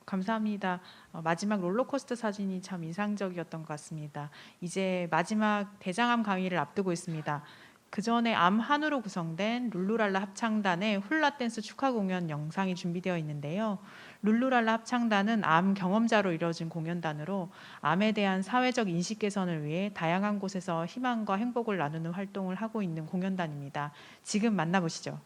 감사합니다. 마지막 롤러코스터 사진이 참 인상적이었던 것 같습니다. 이제 마지막 대장암 강의를 앞두고 있습니다. 그 전에 암 한우로 구성된 룰루랄라 합창단의 훌라 댄스 축하 공연 영상이 준비되어 있는데요. 룰루랄라 합창단은 암 경험자로 이루어진 공연단으로 암에 대한 사회적 인식 개선을 위해 다양한 곳에서 희망과 행복을 나누는 활동을 하고 있는 공연단입니다. 지금 만나보시죠.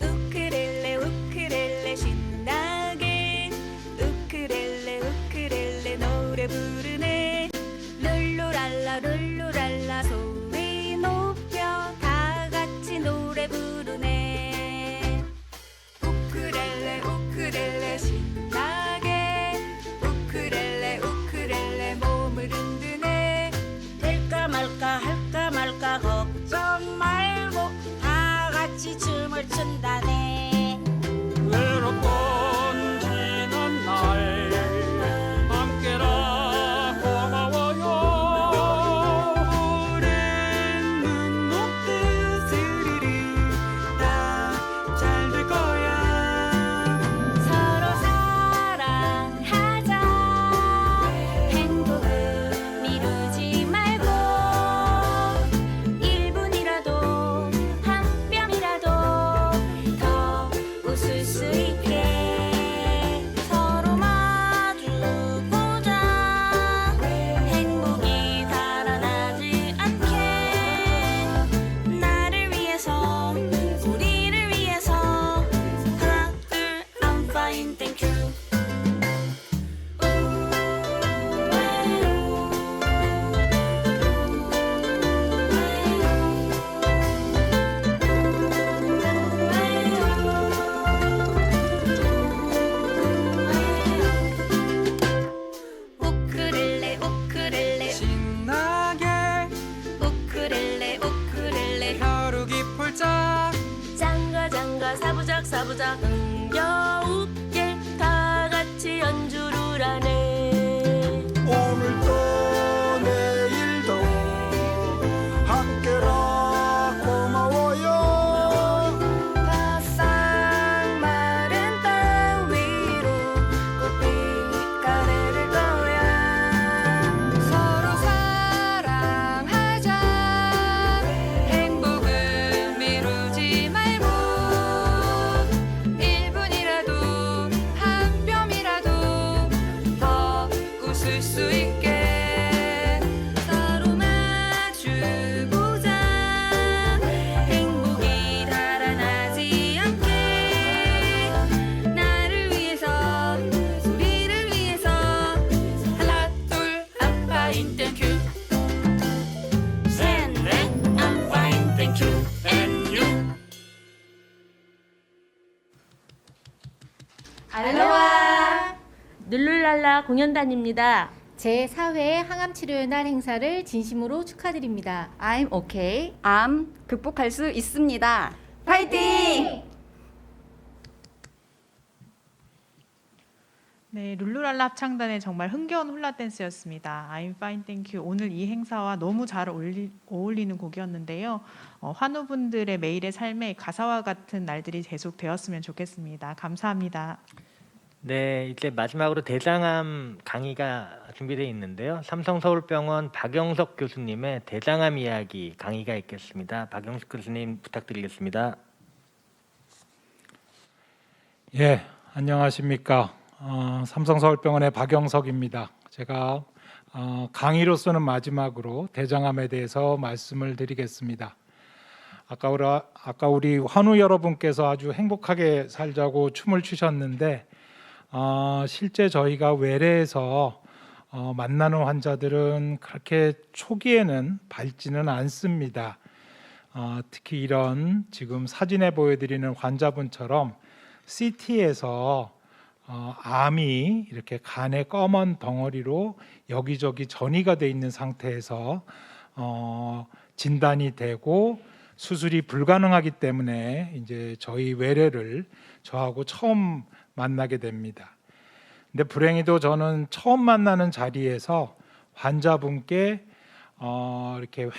우크렐레 우크렐레 신나게 우크렐레 우크렐레 노래 부르네 룰루랄라 룰루랄라 소리 높여 다 같이 노래 부르네 우크렐레 우크렐레 신나게 우크렐레 우크렐레 몸을 흔드네 될까 말까 걱정 말고 다 같이 춤을 춘다네 외롭던 지난 날 함께라 고마워요 오랜 눈높이 스르르 다 잘 될 거야 서로 사랑하자 행복을 미루지 말고 1분이라도 한 뼘이라도 더 웃을 수 있게 서로 마주보자 행복이 달아나지 않게 나를 위해서 우리를 위해서 하나 둘 I'm fine thank you 우크렐레 우크렐레 신나게 우크렐레 우크렐레 벼룩이 폴짝 장가 사부작 흥겨웃게 다 같이 연주를 하네 오늘도 내일도 함께라 고마워요 바싹 마른 땅 위로 꽃피가 내릴 거야 서로 사랑하자 행복을 미루지 말고 1분이라도 한 뼘이라도 더 웃을 수 있게 서로 마주보자 행복이 달아나지 않게 나를 위해서 우리를 위해서 하나 둘 I'm fine thank you 셋넷 I'm fine thank you and you 알로하! 룰루랄라 공연단입니다. 제4회 항암치료의 날 행사를 진심으로 축하드립니다. I'm okay. 암 극복할 수 있습니다. 파이팅! 네, 룰루랄라 합창단의 정말 흥겨운 훌라 댄스였습니다. I'm fine, thank you. 오늘 이 행사와 너무 잘 어울리는 곡이었는데요. 환우분들의 매일의 삶에 가사와 같은 날들이 계속 되었으면 좋겠습니다. 감사합니다. 네, 이제 마지막으로 대장암 강의가 준비되어 있는데요. 삼성서울병원 박영석 교수님의 대장암 이야기 강의가 있겠습니다. 박영석 교수님 부탁드리겠습니다. 예, 안녕하십니까. 삼성서울병원의 박영석입니다. 제가 강의로서는 마지막으로 대장암에 대해서 말씀을 드리겠습니다. 아까 우리 환우 여러분께서 아주 행복하게 살자고 춤을 추셨는데 실제 저희가 외래에서 만나는 환자들은 그렇게 초기에는 밝지는 않습니다. 특히 이런 지금 사진에 보여드리는 환자분처럼 CT에서 암이 이렇게 간의 검은 덩어리로 여기저기 전이가 돼 있는 상태에서 진단이 되고 수술이 불가능하기 때문에 이제 저희 외래를 저하고 처음 만나게 됩니다. 근데 불행히도 저는 처음 만나는 자리에서 환자분께 이렇게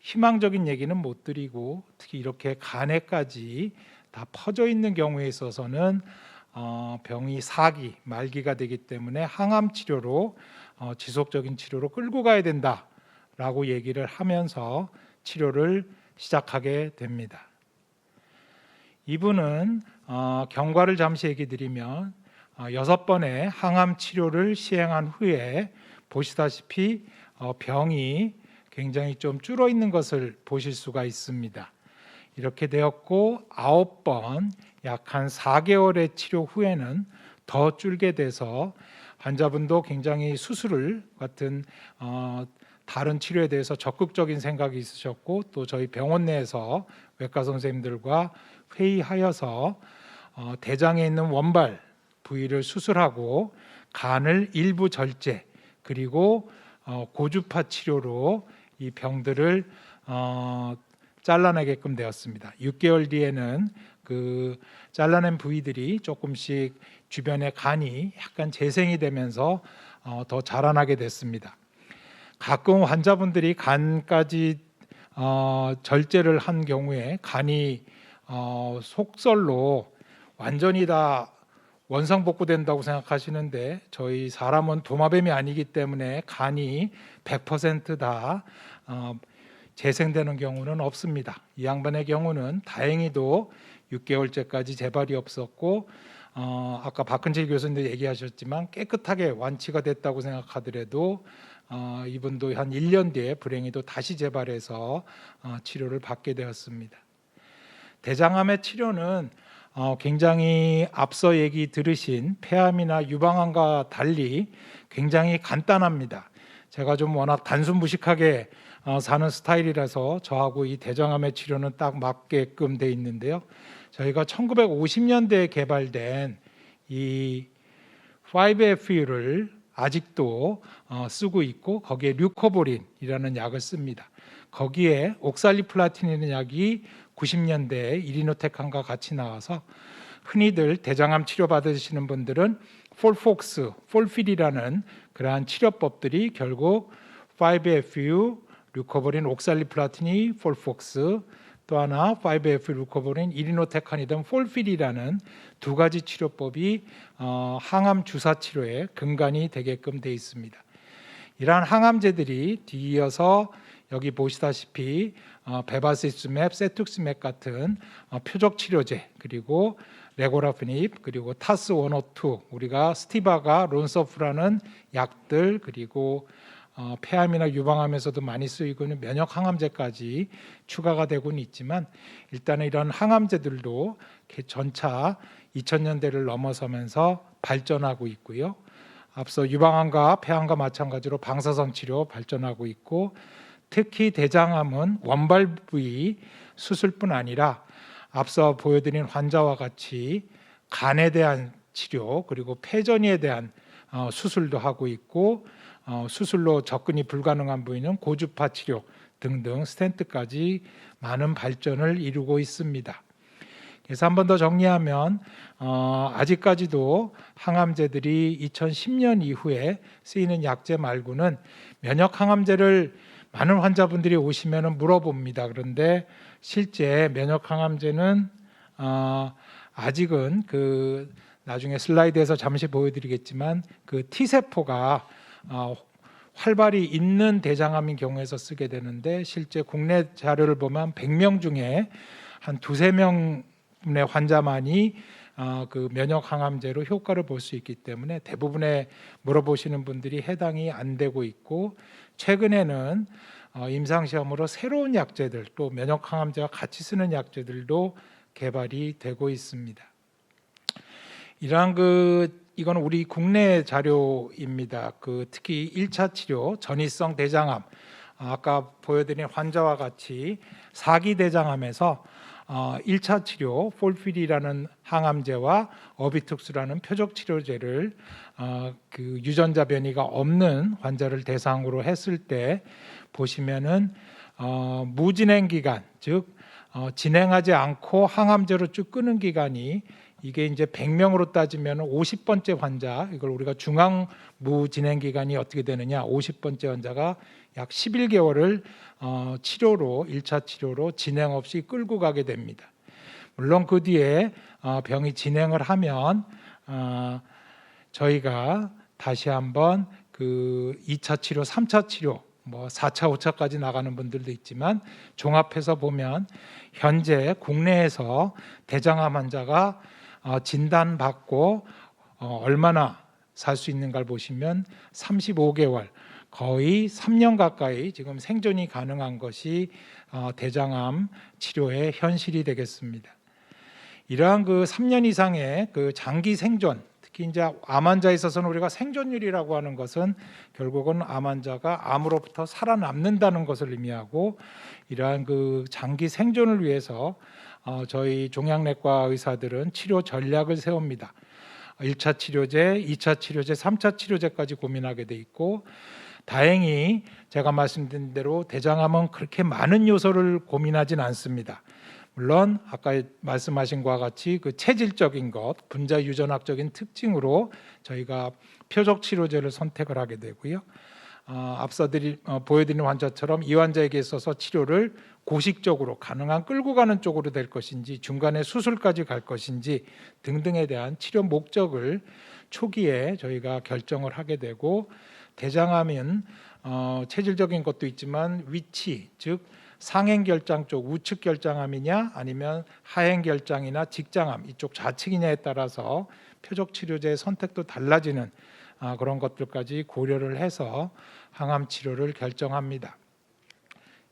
희망적인 얘기는 못 드리고, 특히 이렇게 간에까지 다 퍼져 있는 경우에 있어서는 병이 4기 말기가 되기 때문에 항암 치료로 지속적인 치료로 끌고 가야 된다라고 얘기를 하면서 치료를 시작하게 됩니다. 이분은 경과를 잠시 얘기 드리면 6번의 항암 치료를 시행한 후에 보시다시피 병이 굉장히 좀 줄어 있는 것을 보실 수가 있습니다. 이렇게 되었고 9번 약 한 4개월의 치료 후에는 더 줄게 돼서 환자분도 굉장히 수술 같은 다른 치료에 대해서 적극적인 생각이 있으셨고, 또 저희 병원 내에서 외과 선생님들과 회의하여서 대장에 있는 원발 부위를 수술하고 간을 일부 절제, 그리고 고주파 치료로 이 병들을 잘라내게끔 되었습니다. 6개월 뒤에는 그 잘라낸 부위들이 조금씩 주변에 간이 약간 재생이 되면서 더 자라나게 됐습니다. 가끔 환자분들이 간까지 절제를 한 경우에 간이 속설로 완전히 다 원상복구된다고 생각하시는데, 저희 사람은 도마뱀이 아니기 때문에 간이 100% 다 재생되는 경우는 없습니다. 이 양반의 경우는 다행히도 6개월째까지 재발이 없었고, 아까 박근칠 교수님도 얘기하셨지만 깨끗하게 완치가 됐다고 생각하더라도 이분도 한 1년 뒤에 불행히도 다시 재발해서 치료를 받게 되었습니다. 대장암의 치료는 굉장히 앞서 얘기 들으신 폐암이나 유방암과 달리 굉장히 간단합니다. 제가 좀 워낙 단순무식하게 사는 스타일이라서 저하고 이 대장암의 치료는 딱 맞게끔 돼 있는데요. 저희가 1950년대에 개발된 이 5FU를 아직도 쓰고 있고, 거기에 류코보린이라는 약을 씁니다. 거기에 옥살리플라틴이라는 약이 90년대에 이리노테칸과 같이 나와서 흔히들 대장암 치료 받으시는 분들은 폴폭스, 폴필이라는 그러한 치료법들이 결국 5FU, 류코보린, 옥살리플라틴이 폴폭스, 또 하나 5FU, 류코보린, 이리노테칸이든 폴필이라는 두 가지 치료법이 항암 주사 치료의 근간이 되게끔 돼 있습니다. 이러한 항암제들이 뒤이어서 여기 보시다시피 베바시스맵, 세투스맵 같은 표적 치료제, 그리고 레고라피닙, 그리고 타스 102, 우리가 스티바가, 론서프라는 약들, 그리고 폐암이나 유방암에서도 많이 쓰이고 있는 면역 항암제까지 추가가 되고는 있지만, 일단은 이런 항암제들도 전차 2000년대를 넘어서면서 발전하고 있고요. 앞서 유방암과 폐암과 마찬가지로 방사선 치료 발전하고 있고, 특히 대장암은 원발 부위 수술뿐 아니라 앞서 보여드린 환자와 같이 간에 대한 치료, 그리고 폐전이에 대한 수술도 하고 있고, 수술로 접근이 불가능한 부위는 고주파 치료 등등 스텐트까지 많은 발전을 이루고 있습니다. 그래서 한 번 더 정리하면 아직까지도 항암제들이 2010년 이후에 쓰이는 약제 말고는, 면역 항암제를 많은 환자분들이 오시면 물어봅니다. 그런데 실제 면역 항암제는 아직은 그 나중에 슬라이드에서 잠시 보여드리겠지만 그 T세포가 활발히 있는 대장암인 경우에서 쓰게 되는데, 실제 국내 자료를 보면 100명 중에 한 2~3명의 환자만이 그 면역 항암제로 효과를 볼 수 있기 때문에 대부분의 물어보시는 분들이 해당이 안 되고 있고, 최근에는 임상시험으로 새로운 약제들, 또 면역 항암제와 같이 쓰는 약제들도 개발이 되고 있습니다. 이러한 이건 우리 국내 자료입니다. 특히 1차 치료 전이성 대장암, 아까 보여드린 환자와 같이 4기 대장암에서 1차 치료 폴필이라는 항암제와 어비툭스라는 표적 치료제를 그 유전자 변이가 없는 환자를 대상으로 했을 때 보시면은 무진행 기간, 즉 진행하지 않고 항암제로 쭉 끄는 기간이 이게 이제 100명으로 따지면 50번째 환자, 이걸 우리가 중앙무 진행 기간이 어떻게 되느냐, 50번째 환자가 약 11개월을 치료로 1차 치료로 진행 없이 끌고 가게 됩니다. 물론 그 뒤에 병이 진행을 하면 저희가 다시 한번 그 2차 치료, 3차 치료, 뭐 4차, 5차까지 나가는 분들도 있지만 종합해서 보면 현재 국내에서 대장암 환자가 진단받고 얼마나 살 수 있는가를 보시면 35개월, 거의 3년 가까이 지금 생존이 가능한 것이 대장암 치료의 현실이 되겠습니다. 이러한 그 3년 이상의 그 장기 생존, 특히 이제 암 환자에 있어서는 우리가 생존율이라고 하는 것은 결국은 암 환자가 암으로부터 살아남는다는 것을 의미하고, 이러한 그 장기 생존을 위해서 저희 종양내과 의사들은 치료 전략을 세웁니다. 1차 치료제, 2차 치료제, 3차 치료제까지 고민하게 돼 있고, 다행히 제가 말씀드린 대로 대장암은 그렇게 많은 요소를 고민하진 않습니다. 물론 아까 말씀하신 것과 같이 그 체질적인 것, 분자 유전학적인 특징으로 저희가 표적 치료제를 선택을 하게 되고요. 앞서 보여드린 환자처럼 이 환자에게 있어서 치료를 고식적으로 가능한 끌고 가는 쪽으로 될 것인지, 중간에 수술까지 갈 것인지 등등에 대한 치료 목적을 초기에 저희가 결정을 하게 되고, 대장암은 체질적인 것도 있지만 위치, 즉 상행결장 쪽 우측 결장암이냐 아니면 하행결장이나 직장암 이쪽 좌측이냐에 따라서 표적 치료제의 선택도 달라지는 그런 것들까지 고려를 해서 항암 치료를 결정합니다.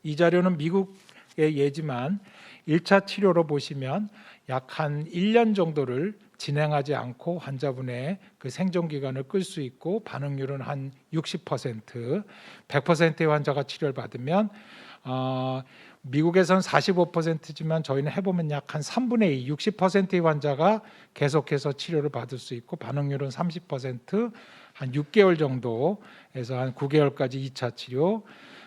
이 자료는 미국의 예지만 1차 치료로 보시면 약 한 1년 정도를 진행하지 않고 환자분의 그 생존 기간을 끌 수 있고, 반응률은 한 60%, 100%의 환자가 치료를 받으면 미국에서는 45%지만 저희는 해보면 약 한 3분의 2, 60%의 환자가 계속해서 치료를 받을 수 있고, 반응률은 30%, 한 6개월 정도에서 한 9개월까지 2차 치료,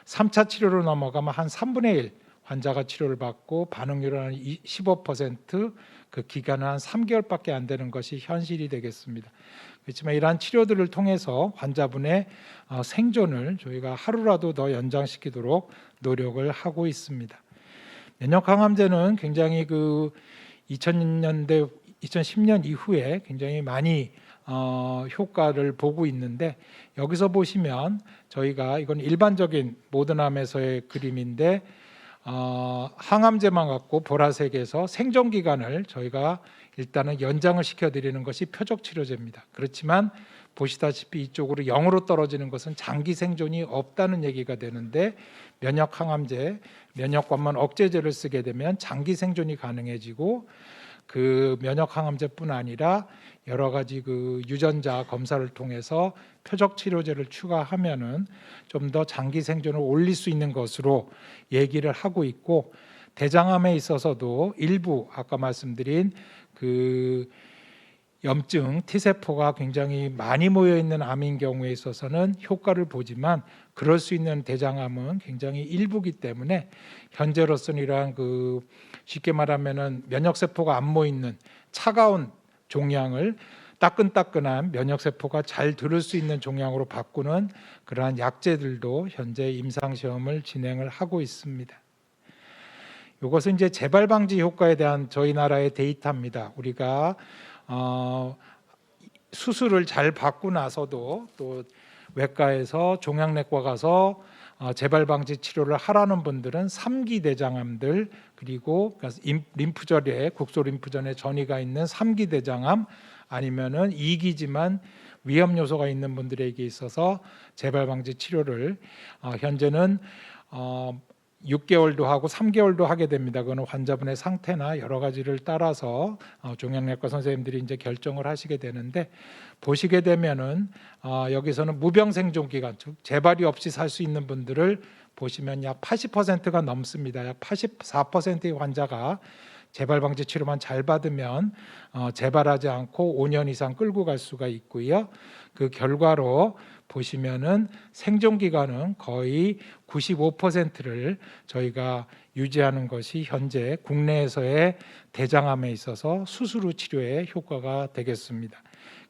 3차 치료로 넘어가면 한 3분의 1 환자가 치료를 받고, 반응률은 한 15%, 그 기간은 한 3개월밖에 안 되는 것이 현실이 되겠습니다. 그렇지만 이러한 치료들을 통해서 환자분의 생존을 저희가 하루라도 더 연장시키도록 노력을 하고 있습니다. 면역항암제는 굉장히 그 2000년대, 2010년 이후에 굉장히 많이 효과를 보고 있는데, 여기서 보시면 저희가 이건 일반적인 모더남에서의 그림인데, 항암제만 갖고 보라색에서 생존 기간을 저희가 일단은 연장을 시켜드리는 것이 표적 치료제입니다. 그렇지만 보시다시피 이쪽으로 0으로 떨어지는 것은 장기 생존이 없다는 얘기가 되는데, 면역 항암제, 면역관만 억제제를 쓰게 되면 장기 생존이 가능해지고, 그 면역 항암제뿐 아니라 여러 가지 그 유전자 검사를 통해서 표적 치료제를 추가하면은 좀 더 장기 생존을 올릴 수 있는 것으로 얘기를 하고 있고, 대장암에 있어서도 일부 아까 말씀드린 그 염증 T세포가 굉장히 많이 모여 있는 암인 경우에 있어서는 효과를 보지만, 그럴 수 있는 대장암은 굉장히 일부기 때문에 현재로서는 이러한 그 쉽게 말하면은 면역세포가 안 모여 있는 차가운 종양을 따끈따끈한 면역세포가 잘 들을 수 있는 종양으로 바꾸는 그러한 약제들도 현재 임상시험을 진행을 하고 있습니다. 이것은 이제 재발 방지 효과에 대한 저희 나라의 데이터입니다. 우리가 수술을 잘 받고 나서도 또 외과에서 종양내과 가서 재발 방지 치료를 하라는 분들은 3기 대장암들, 그리고 림프절에 국소 림프전에 전이가 있는 3기 대장암, 아니면은 2기지만 위험 요소가 있는 분들에게 있어서 재발 방지 치료를 현재는 6개월도 하고 3개월도 하게 됩니다. 그거는 환자분의 상태나 여러 가지를 따라서 종양내과 선생님들이 이제 결정을 하시게 되는데, 보시게 되면은 여기서는 무병 생존 기간, 즉 재발이 없이 살 수 있는 분들을 보시면 약 80%가 넘습니다. 약 84%의 환자가 재발 방지 치료만 잘 받으면 재발하지 않고 5년 이상 끌고 갈 수가 있고요. 그 결과로 보시면은 생존 기간은 거의 95%를 저희가 유지하는 것이 현재 국내에서의 대장암에 있어서 수술 후 치료에 효과가 되겠습니다.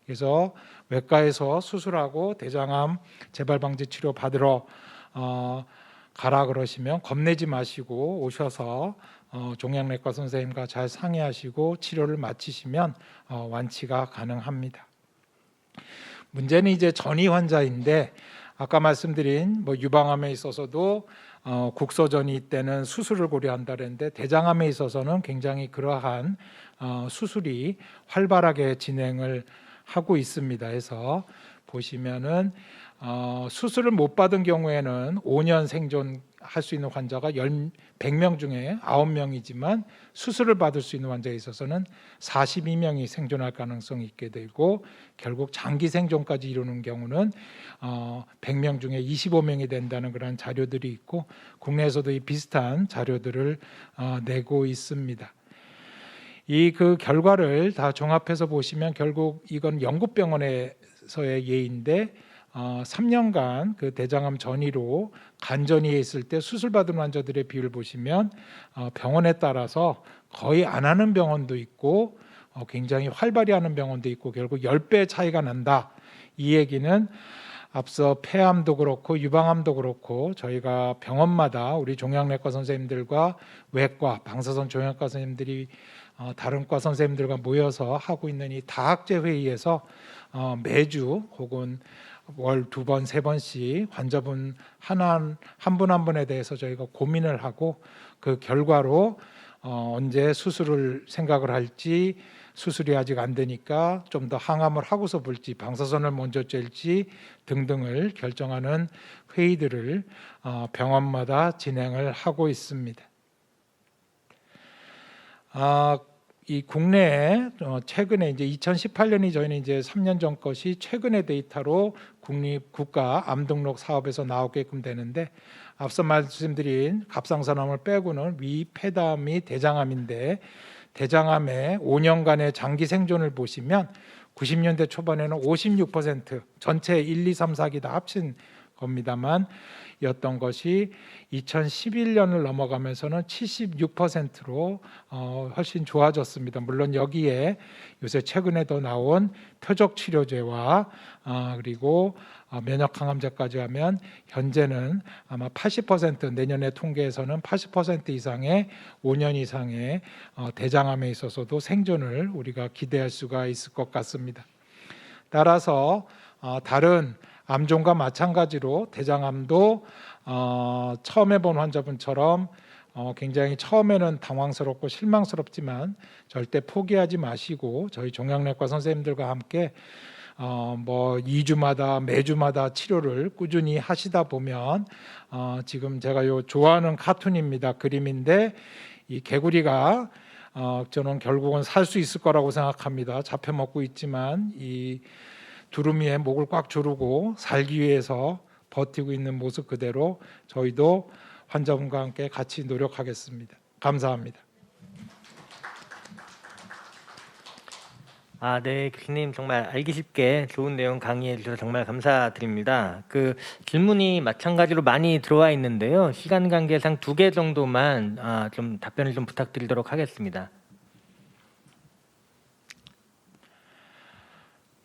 그래서 외과에서 수술하고 대장암 재발 방지 치료 받으러 가라 그러시면 겁내지 마시고 오셔서 종양내과 선생님과 잘 상의하시고 치료를 마치시면 완치가 가능합니다. 문제는 이제 전이 환자인데 아까 말씀드린 유방암에 있어서도 국소전이 때는 수술을 고려한다 그랬는데 대장암에 있어서는 굉장히 그러한 수술이 활발하게 진행을 하고 있습니다. 해서 보시면은 수술을 못 받은 경우에는 5년 생존할 수 있는 환자가 100명 중에 9명이지만 수술을 받을 수 있는 환자에 있어서는 42명이 생존할 가능성이 있게 되고 결국 장기 생존까지 이루는 경우는 100명 중에 25명이 된다는 그런 자료들이 있고 국내에서도 이 비슷한 자료들을 내고 있습니다. 이 그 결과를 다 종합해서 보시면 결국 이건 영국병원에서의 예인데 3년간 그 대장암 전이로 간전이에 있을 때 수술 받은 환자들의 비율 보시면 병원에 따라서 거의 안 하는 병원도 있고 굉장히 활발히 하는 병원도 있고 결국 10배 차이가 난다. 이 얘기는 앞서 폐암도 그렇고 유방암도 그렇고 저희가 병원마다 우리 종양내과 선생님들과 외과, 방사선 종양과 선생님들이 다른 과 선생님들과 모여서 하고 있는 이 다학제 회의에서 매주 혹은 월 2번, 3번씩 환자분 한 분 한 분에 대해서 저희가 고민을 하고 그 결과로 언제 수술을 생각을 할지 수술이 아직 안 되니까 좀 더 항암을 하고서 볼지 방사선을 먼저 쨘지 등등을 결정하는 회의들을 병원마다 진행을 하고 있습니다. 이 국내에 최근에 이제 2018년이 저희는 이제 3년 전 것이 최근의 데이터로 국립 국가 암 등록 사업에서 나오게끔 되는데 앞서 말씀드린 갑상선암을 빼고는 위, 폐다음이 대장암인데 대장암의 5년간의 장기 생존을 보시면 90년대 초반에는 56% 전체 1, 2, 3, 4기 다 합친 겁니다만 였던 것이 2011년을 넘어가면서는 76%로 훨씬 좋아졌습니다. 물론 여기에 요새 최근에 더 나온 표적 치료제와 그리고 면역 항암제까지 하면 현재는 아마 80% 내년의 통계에서는 80% 이상의 5년 이상의 대장암에 있어서도 생존을 우리가 기대할 수가 있을 것 같습니다. 따라서 다른 암종과 마찬가지로 대장암도 처음 해본 환자분처럼 굉장히 처음에는 당황스럽고 실망스럽지만 절대 포기하지 마시고 저희 종양내과 선생님들과 함께 2주마다 매주마다 치료를 꾸준히 하시다 보면 지금 제가 좋아하는 카툰입니다. 그림인데 이 개구리가 저는 결국은 살 수 있을 거라고 생각합니다. 잡혀 먹고 있지만 이 두루미에 목을 꽉 조르고 살기 위해서 버티고 있는 모습 그대로 저희도 환자분과 함께 같이 노력하겠습니다. 감사합니다. 네, 교수님 정말 알기 쉽게 좋은 내용 강의해 주셔서 정말 감사드립니다. 그 질문이 마찬가지로 많이 들어와 있는데요. 시간 관계상 2개 정도만 좀 답변을 좀 부탁드리도록 하겠습니다.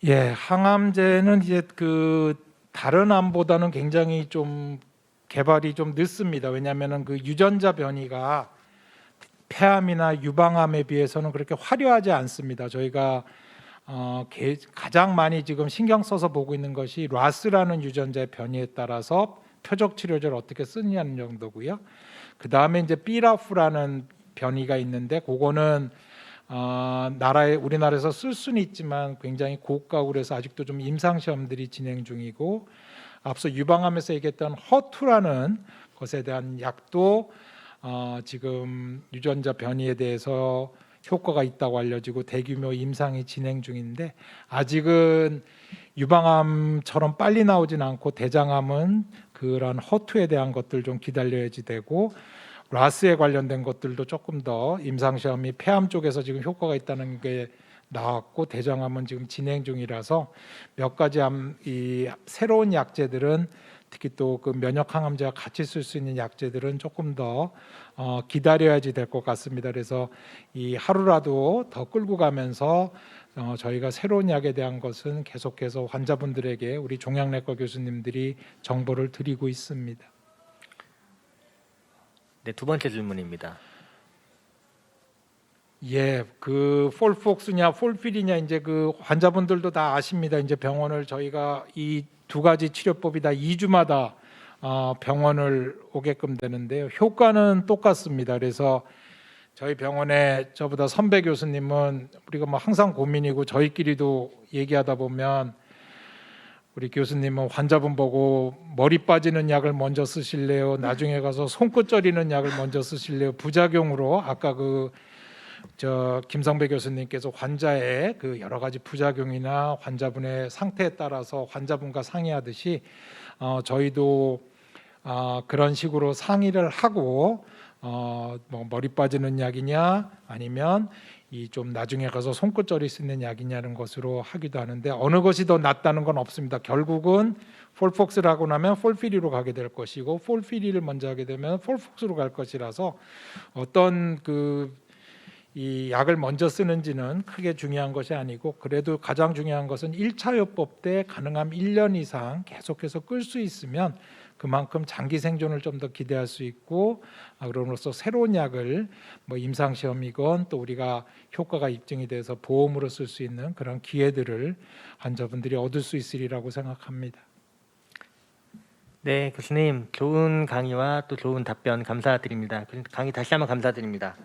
예, 항암제는 이제 그 다른 암보다는 굉장히 좀 개발이 좀 늦습니다. 왜냐하면은 그 유전자 변이가 폐암이나 유방암에 비해서는 그렇게 화려하지 않습니다. 저희가 가장 많이 지금 신경 써서 보고 있는 것이 라스라는 유전자의 변이에 따라서 표적 치료제를 어떻게 쓰느냐는 정도고요. 그 다음에 이제 삐라프라는 변이가 있는데 그거는 우리나라에서 쓸 수는 있지만 굉장히 고가고 그래서 아직도 좀 임상 시험들이 진행 중이고 앞서 유방암에서 얘기했던 허투라는 것에 대한 약도 지금 유전자 변이에 대해서 효과가 있다고 알려지고 대규모 임상이 진행 중인데 아직은 유방암처럼 빨리 나오진 않고 대장암은 그런 허투에 대한 것들 좀 기다려야지 되고 라스에 관련된 것들도 조금 더 임상시험이 폐암 쪽에서 지금 효과가 있다는 게 나왔고 대장암은 지금 진행 중이라서 몇 가지 이 새로운 약제들은 특히 또 그 면역 항암제와 같이 쓸 수 있는 약제들은 조금 더 기다려야지 될 것 같습니다. 그래서 이 하루라도 더 끌고 가면서 저희가 새로운 약에 대한 것은 계속해서 환자분들에게 우리 종양내과 교수님들이 정보를 드리고 있습니다. 네, 두 번째 질문입니다. 예, 그 폴폭스냐 폴필이냐 이제 그 환자분들도 다 아십니다. 이제 병원을 저희가 이 두 가지 치료법이 다 2주마다 병원을 오게끔 되는데요. 효과는 똑같습니다. 그래서 저희 병원에 저보다 선배 교수님은 우리가 뭐 항상 고민이고 저희끼리도 얘기하다 보면 우리 교수님은 환자분 보고 머리 빠지는 약을 먼저 쓰실래요? 나중에 가서 손끝 저리는 약을 먼저 쓰실래요? 부작용으로 아까 김성배 교수님께서 환자의 그 여러 가지 부작용이나 환자분의 상태에 따라서 환자분과 상의하듯이 저희도 그런 식으로 상의를 하고 뭐 머리 빠지는 약이냐 아니면 이 좀 나중에 가서 손끝 저릴 수 있는 약이냐는 것으로 하기도 하는데 어느 것이 더 낫다는 건 없습니다. 결국은 폴폭스를 하고 나면 폴피리로 가게 될 것이고 폴피리를 먼저 하게 되면 폴폭스로 갈 것이라서 어떤 이 약을 먼저 쓰는지는 크게 중요한 것이 아니고 그래도 가장 중요한 것은 1차 요법 때 가능하면 1년 이상 계속해서 끌 수 있으면 그만큼 장기 생존을 좀 더 기대할 수 있고 그럼으로써 새로운 약을 뭐 임상 시험이건 또 우리가 효과가 입증이 돼서 보험으로 쓸 수 있는 그런 기회들을 환자분들이 얻을 수 있으리라고 생각합니다. 네, 교수님 좋은 강의와 또 좋은 답변 감사드립니다. 강의 다시 한번 감사드립니다.